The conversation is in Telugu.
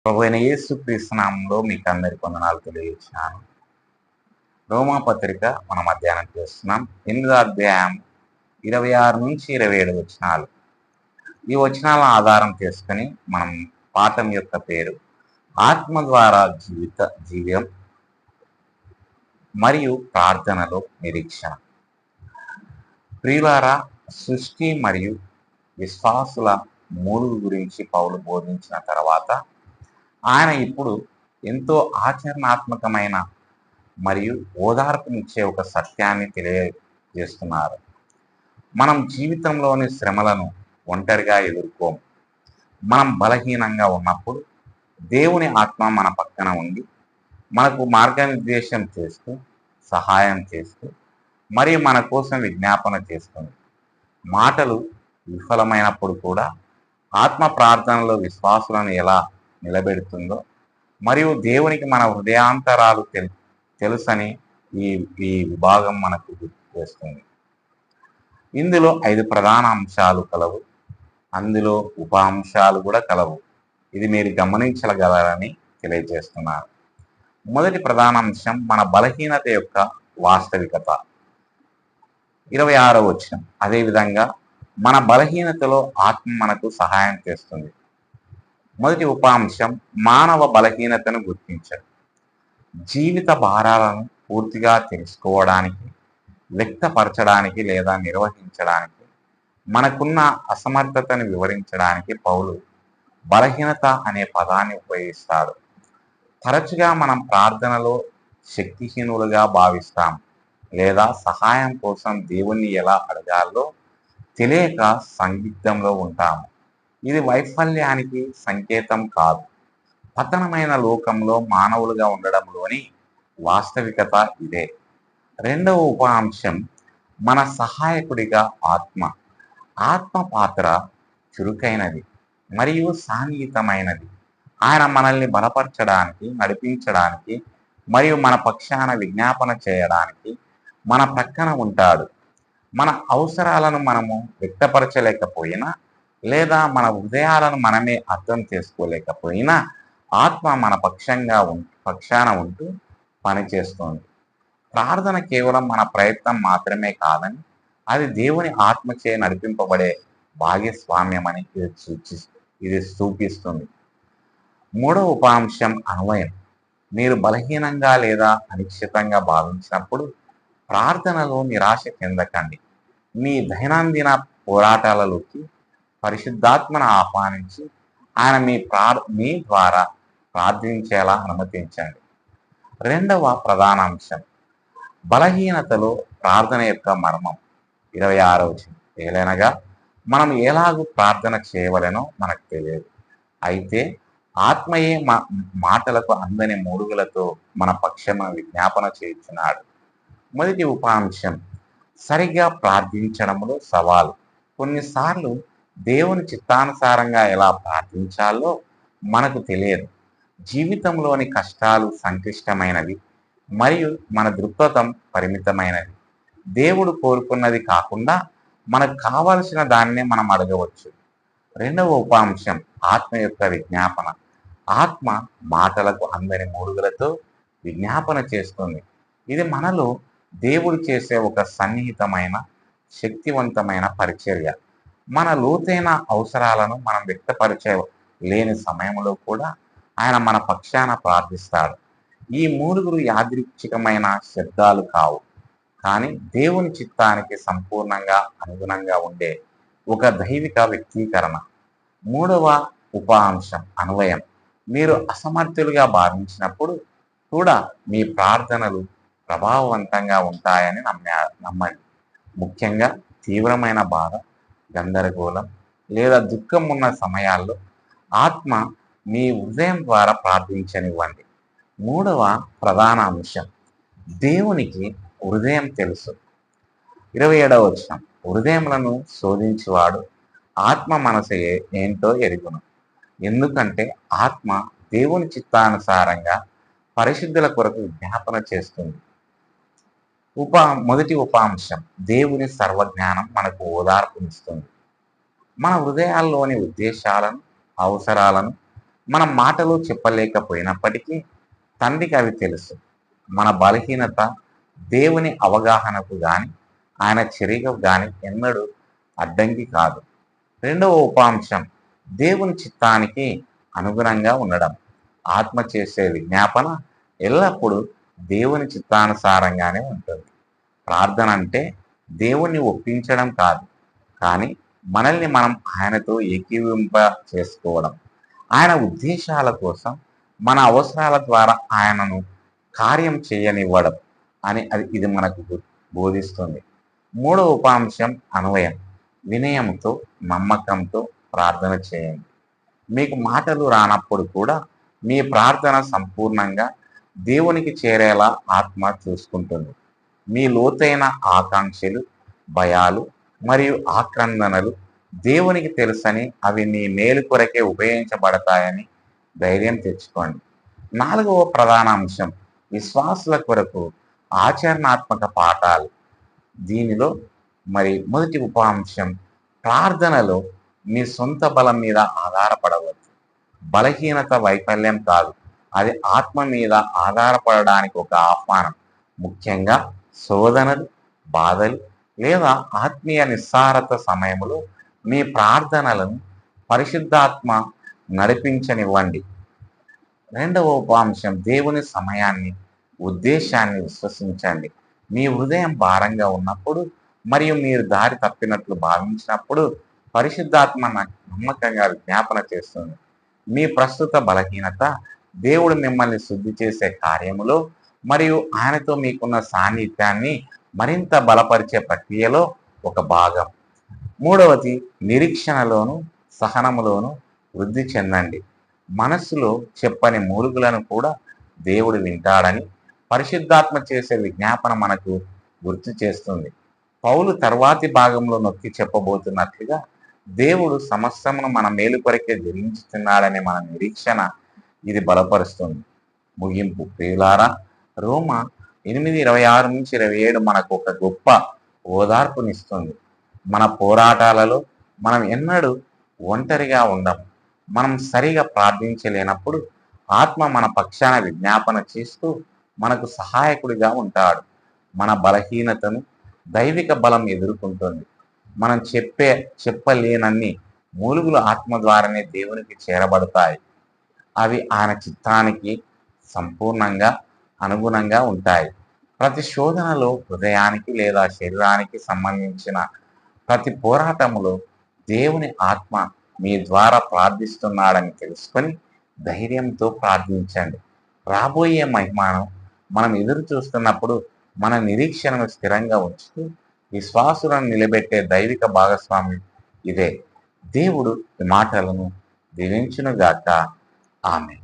ప్రభువైన యేసుక్రీస్తు నామములో మీకు అందరికి వందనాలు తెలియజేస్తున్నాను. రోమా పత్రిక మనం అధ్యయనం చేస్తున్నాం. 8వ అధ్యాయం 26 నుంచి 27 వచనాలు. ఈ వచనాలను ఆధారం చేసుకుని మనం పాఠం యొక్క పేరు ఆత్మ ద్వారా జీవ్యం మరియు ప్రార్థనలో నిరీక్షణ. ప్రియులారా, సృష్టి మరియు విశ్వాసుల మూడు గురించి పౌలు బోధించిన తర్వాత ఆయన ఇప్పుడు ఎంతో ఆచరణాత్మకమైన మరియు ఓదార్పునిచ్చే ఒక సత్యాన్ని తెలియజేస్తున్నారు. మనం జీవితంలోని శ్రమలను ఒంటరిగా ఎదుర్కోము. మనం బలహీనంగా ఉన్నప్పుడు దేవుని ఆత్మ మన పక్కన ఉండి మనకు మార్గనిర్దేశం చేస్తూ, సహాయం చేస్తూ మరియు మన కోసం విజ్ఞాపన చేస్తుంది. మాటలు విఫలమైనప్పుడు కూడా ఆత్మ ప్రార్థనలో విశ్వాసులను ఎలా నిలబెడుతుందో మరియు దేవునికి మన హృదయాంతరాలు తెలుసని ఈ విభాగం మనకు గుర్తు చేస్తుంది. ఇందులో 5 ప్రధాన అంశాలు కలవు. అందులో ఉప అంశాలు కూడా కలవు. ఇది మీరు గమనించగలరని తెలియజేస్తున్నారు. మొదటి ప్రధాన అంశం మన బలహీనత యొక్క వాస్తవికత. 26వ వచనం. అదేవిధంగా మన బలహీనతలో ఆత్మ మనకు సహాయం చేస్తుంది. మొదటి ఉపాంశం మానవ బలహీనతను గుర్తించడం. జీవిత భారాలను పూర్తిగా తెలుసుకోవడానికి, వ్యక్తపరచడానికి లేదా నిర్వహించడానికి మనకున్న అసమర్థతను వివరించడానికి పౌలు బలహీనత అనే పదాన్ని ఉపయోగిస్తాడు. తరచుగా మనం ప్రార్థనలో శక్తిహీనులుగా భావిస్తాం లేదా సహాయం కోసం దేవుణ్ణి ఎలా అడగాలో తెలియక సందిగ్ధంలో ఉంటాము. ఇది వైఫల్యానికి సంకేతం కాదు. పతనమైన లోకంలో మానవులుగా ఉండడంలోని వాస్తవికత ఇదే. రెండవ ఉప అంశం మన సహాయకుడిగా ఆత్మ. ఆత్మ పాత్ర చురుకైనది మరియు సాన్నిహితమైనది. ఆయన మనల్ని బలపరచడానికి, నడిపించడానికి మరియు మన పక్షాన విజ్ఞాపన చేయడానికి మన ప్రక్కన ఉంటాడు. మన అవసరాలను మనము వ్యక్తపరచలేకపోయినా లేదా మన హృదయాలను మనమే అర్థం చేసుకోలేకపోయినా ఆత్మ మన పక్షాన ఉంటూ పనిచేస్తుంది. ప్రార్థన కేవలం మన ప్రయత్నం మాత్రమే కాదని, అది దేవుని ఆత్మచే నడిపింపబడే భాగస్వామ్యం అని ఇది సూచిస్తుంది. మూడవ ఉపాంశం అన్వయం. మీరు బలహీనంగా లేదా అనిశ్చితంగా భావించినప్పుడు ప్రార్థనలో నిరాశ చెందకండి. మీ దైనందిన పోరాటాలలోకి పరిశుద్ధాత్మను ఆహ్వానించి ఆయన మీ ద్వారా ప్రార్థించేలా అనుమతించండి. రెండవ ప్రధాన అంశం బలహీనతలో ప్రార్థన యొక్క మర్మం. 26వ వచనం. ఏలైనగా మనం ఎలాగూ ప్రార్థన చేయవలెనో మనకు తెలియదు, అయితే ఆత్మయే మాటలకు అందని మూలుగులతో మన పక్షమున విజ్ఞాపన చేయుచున్నాడు. మొదటి ఉపాంశం సరిగ్గా ప్రార్థించడంలో సవాలు. కొన్నిసార్లు దేవుని చిత్తానుసారంగా ఎలా ప్రార్థించాలో మనకు తెలియదు. జీవితంలోని కష్టాలు సంక్లిష్టమైనవి మరియు మన దృక్పథం పరిమితమైనది. దేవుడు కోరుకున్నది కాకుండా మనకు కావలసిన దాన్నే మనం అడగవచ్చు. రెండవ ఉపాంశం ఆత్మ యొక్క విజ్ఞాపన. ఆత్మ మాటలకు అందని మూలుగులతో విజ్ఞాపన చేస్తుంది. ఇది మనలో దేవుడు చేసే ఒక సన్నిహితమైన, శక్తివంతమైన పరిచర్య. మన లోతైన అవసరాలను మనం వ్యక్తపరచలేని సమయంలో కూడా ఆయన మన పక్షాన ప్రార్థిస్తాడు. ఈ మూలుగురు యాదృచ్ఛికమైన శబ్దాలు కావు, కానీ దేవుని చిత్తానికి సంపూర్ణంగా అనుగుణంగా ఉండే ఒక దైవిక వ్యక్తీకరణ. మూడవ ఉప అంశం అన్వయం. మీరు అసమర్థులుగా భావించినప్పుడు కూడా మీ ప్రార్థనలు ప్రభావవంతంగా ఉంటాయని నమ్మండి. ముఖ్యంగా తీవ్రమైన బాధ, గందరగోళం లేదా దుఃఖం ఉన్న సమయాల్లో ఆత్మ మీ హృదయం ద్వారా ప్రార్థించనివ్వండి. మూడవ ప్రధాన అంశం దేవునికి హృదయం తెలుసు. 27వ వచనం. హృదయములను శోధించువాడు ఆత్మ మనసు ఏంటో ఎరుగును, ఎందుకంటే ఆత్మ దేవుని చిత్తానుసారంగా పరిశుద్ధుల కొరకు విజ్ఞాపన చేస్తుంది. మొదటి ఉపాంశం దేవుని సర్వజ్ఞానం మనకు ఓదార్పునిస్తుంది. మన హృదయాల్లోని ఉద్దేశాలను, అవసరాలను మనం మాటలు చెప్పలేకపోయినప్పటికీ తండ్రికి అవి తెలుసు. మన బలహీనత దేవుని అవగాహనకు గాని ఆయన చర్యకు గాని ఎన్నడూ అడ్డంకి కాదు. రెండవ ఉపాంశం దేవుని చిత్తానికి అనుగుణంగా ఉండడం. ఆత్మ చేసే విజ్ఞాపన ఎల్లప్పుడూ దేవుని చిత్తానుసారంగానే ఉంటుంది. ప్రార్థన అంటే దేవుణ్ణి ఒప్పించడం కాదు, కానీ మనల్ని మనం ఆయనతో ఏకీవింప చేసుకోవడం. ఆయన ఉద్దేశాల కోసం మన అవసరాల ద్వారా ఆయనను కార్యం చేయనివ్వడం అని ఇది మనకు బోధిస్తుంది. మూడవ ఉపాంశం అన్వయం. వినయంతో నమ్మకంతో ప్రార్థన చేయండి. మీకు మాటలు రానప్పుడు కూడా మీ ప్రార్థన సంపూర్ణంగా దేవునికి చేరేలా ఆత్మ చూసుకుంటుంది. మీ లోతైన ఆకాంక్షలు, భయాలు మరియు ఆక్రందనలు దేవునికి తెలుసని అవి మీ మేలు కొరకే ఉపయోగించబడతాయని ధైర్యం తెచ్చుకోండి. నాలుగవ ప్రధాన అంశం విశ్వాసుల కొరకు ఆచరణాత్మక పాఠాలు. దీనిలో మొదటి ఉపాంశం ప్రార్థనలో మీ సొంత బలం మీద ఆధారపడవద్దు. బలహీనత వైఫల్యం కాదు, అది ఆత్మ మీద ఆధారపడడానికి ఒక ఆహ్వానం. ముఖ్యంగా శోధనలు, బాధలు లేదా ఆత్మీయ నిస్సారత సమయంలో మీ ప్రార్థనలను పరిశుద్ధాత్మ నడిపించనివ్వండి. రెండవ ఉపాంశం దేవుని సమయాన్ని, ఉద్దేశాన్ని విశ్వసించండి. మీ హృదయం భారంగా ఉన్నప్పుడు మరియు మీరు దారి తప్పినట్లు భావించినప్పుడు పరిశుద్ధాత్మ నమ్మకంగా విజ్ఞాపన చేస్తుంది. మీ ప్రస్తుత బలహీనత దేవుడు మిమ్మల్ని శుద్ధి చేసే కార్యములో మరియు ఆయనతో మీకున్న సాన్నిధ్యాన్ని మరింత బలపరిచే ప్రక్రియలో ఒక భాగం. మూడవది నిరీక్షణలోను సహనములోను వృద్ధి చెందండి. మనస్సులో చెప్పని మూలుగులను కూడా దేవుడు వింటాడని పరిశుద్ధాత్మ చేసే విజ్ఞాపన మనకు గుర్తు చేస్తుంది. పౌలు తర్వాతి భాగంలో నొక్కి చెప్పబోతున్నట్లుగా దేవుడు సమస్తమును మన మేలు కొరకే జరించుతున్నాడనే మన నిరీక్షణ ఇది బలపరుస్తుంది. ముగింపు. ప్రియులారా, రోమా 8:26-27 మనకు ఒక గొప్ప ఓదార్పునిస్తుంది. మన పోరాటాలలో మనం ఎన్నడూ ఒంటరిగా ఉండము. మనం సరిగా ప్రార్థించలేనప్పుడు ఆత్మ మన పక్షాన విజ్ఞాపన చేస్తూ మనకు సహాయకుడిగా ఉంటాడు. మన బలహీనతను దైవిక బలం ఎదుర్కొంటుంది. మనం చెప్పలేనన్ని మూలుగులు ఆత్మ ద్వారానే దేవునికి చేరబడతాయి. అవి ఆయన చిత్తానికి సంపూర్ణంగా అనుగుణంగా ఉంటాయి. ప్రతి శోధనలో హృదయానికి లేదా శరీరానికి సంబంధించిన ప్రతి పోరాటములో దేవుని ఆత్మ మీ ద్వారా ప్రార్థిస్తున్నాడని తెలుసుకొని ధైర్యంతో ప్రార్థించండి. రాబోయే మహిమాను మనం ఎదురు చూస్తున్నప్పుడు మన నిరీక్షణను స్థిరంగా ఉంచుతూ విశ్వాసులను నిలబెట్టే దైవిక భాగస్వామి ఇదే. దేవుడు ఈ మాటలను దీవించునుగాక. ఆమేన్.